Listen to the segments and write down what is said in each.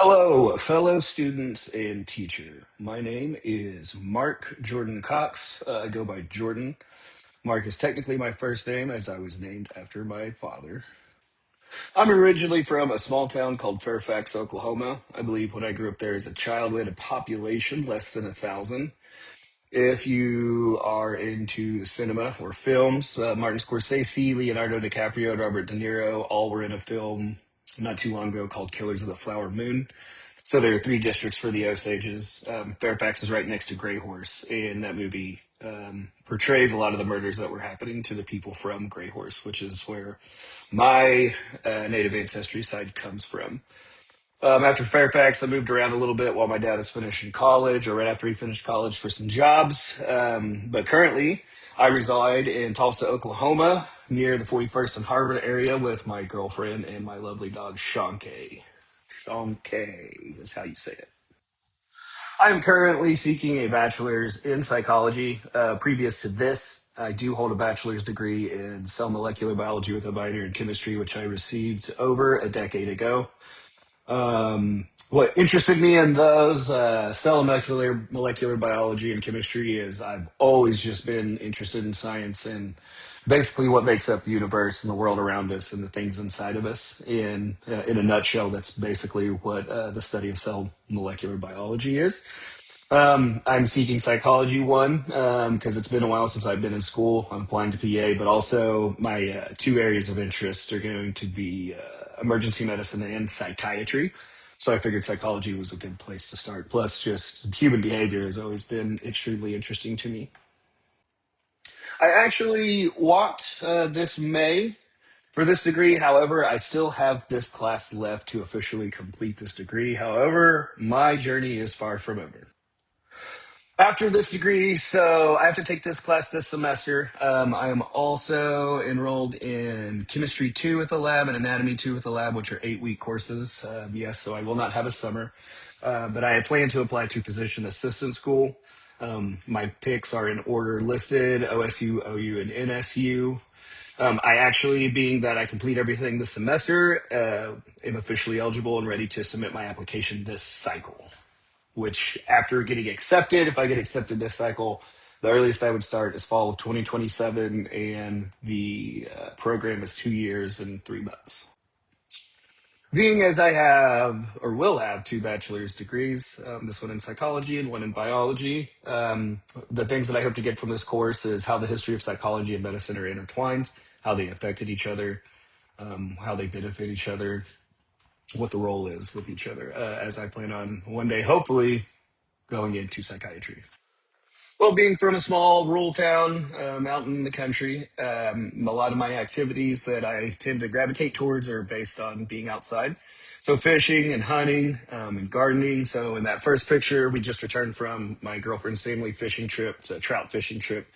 Hello, fellow students and teacher. My name is Mark Jordan Cox. I go by Jordan. Mark is technically my first name as I was named after my father. I'm originally from a small town called Fairfax, Oklahoma. I believe when I grew up there as a child, we had a population less than 1,000. If you are into cinema or films, Martin Scorsese, Leonardo DiCaprio, and Robert De Niro all were in a film not too long ago called Killers of the Flower Moon. So there are three districts for the Osages. Fairfax is right next to Grey Horse, and that movie portrays a lot of the murders that were happening to the people from Grey Horse, which is where my native ancestry side comes from. After Fairfax, I moved around a little bit while my dad was finishing college, or right after he finished college, for some jobs. But currently, I reside in Tulsa, Oklahoma, near the 41st and Harvard area with my girlfriend and my lovely dog, Shanke. Shanke is how you say it. I am currently seeking a bachelor's in psychology. Previous to this, I do hold a bachelor's degree in cell molecular biology with a minor in chemistry, which I received over a decade ago. What interested me in those cell molecular biology and chemistry is I've always just been interested in science and basically what makes up the universe and the world around us and the things inside of us. In a nutshell, that's basically what the study of cell molecular biology is. I'm seeking psychology one because it's been a while since I've been in school. I'm applying to PA, but also my two areas of interest are going to be emergency medicine and psychiatry. So I figured psychology was a good place to start. Plus, just human behavior has always been extremely interesting to me. I actually walked this May for this degree. However, I still have this class left to officially complete this degree. However, my journey is far from over. After this degree, so I have to take this class this semester. I am also enrolled in Chemistry 2 with a lab and Anatomy 2 with a lab, which are 8-week courses. Yes, so I will not have a summer. But I plan to apply to physician assistant school. My picks are in order listed: OSU, OU, and NSU. I actually, being that I complete everything this semester, am officially eligible and ready to submit my application this cycle, which after getting accepted, if I get accepted this cycle, the earliest I would start is fall of 2027, and the program is 2 years and 3 months. Being as I have or will have two bachelor's degrees, this one in psychology and one in biology, the things that I hope to get from this course is how the history of psychology and medicine are intertwined, how they affected each other, how they benefit each other, what the role is with each other, as I plan on one day, hopefully, going into psychiatry. Well, being from a small rural town out in the country, a lot of my activities that I tend to gravitate towards are based on being outside. So fishing and hunting and gardening. So in that first picture, we just returned from my girlfriend's family fishing trip. It's a trout fishing trip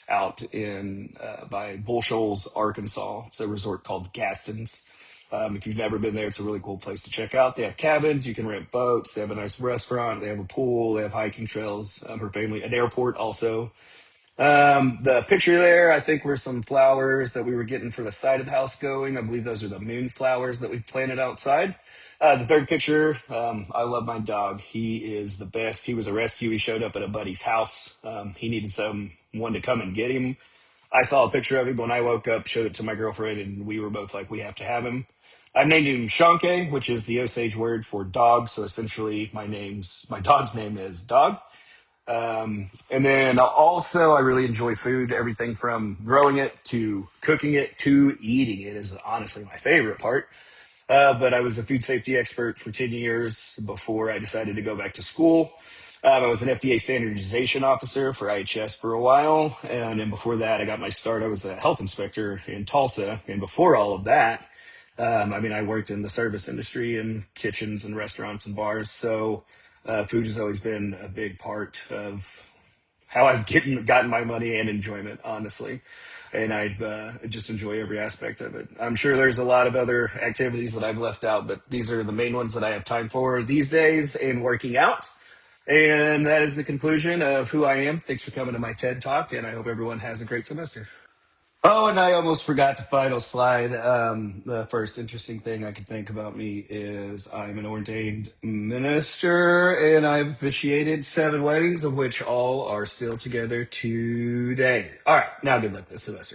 out in by Bull Shoals, Arkansas. It's a resort called Gaston's. If you've never been there, it's a really cool place to check out. They have cabins, you can rent boats, they have a nice restaurant, they have a pool, they have hiking trails. Her family, an airport also. The picture there, I think, were some flowers that we were getting for the side of the house going. I believe those are the moon flowers that we planted outside. The third picture, I love my dog. He is the best. He was a rescue. He showed up at a buddy's house. He needed someone to come and get him. I saw a picture of him when I woke up, showed it to my girlfriend, and we were both like, we have to have him. I named him Shanke, which is the Osage word for dog. So essentially, my dog's name is Dog. And then also, I really enjoy food. Everything from growing it to cooking it to eating it is honestly my favorite part. But I was a food safety expert for 10 years before I decided to go back to school. I was an FDA standardization officer for IHS for a while. And then before that, I got my start. I was a health inspector in Tulsa. And before all of that, I worked in the service industry in kitchens and restaurants and bars. So food has always been a big part of how gotten my money and enjoyment, honestly. And I just enjoy every aspect of it. I'm sure there's a lot of other activities that I've left out, but these are the main ones that I have time for these days in working out. And that is the conclusion of who I am. Thanks for coming to my TED Talk, and I hope everyone has a great semester. Oh, and I almost forgot the final slide. The first interesting thing I can think about me is I'm an ordained minister and I've officiated 7 weddings, of which all are still together today. All right, now good luck this semester.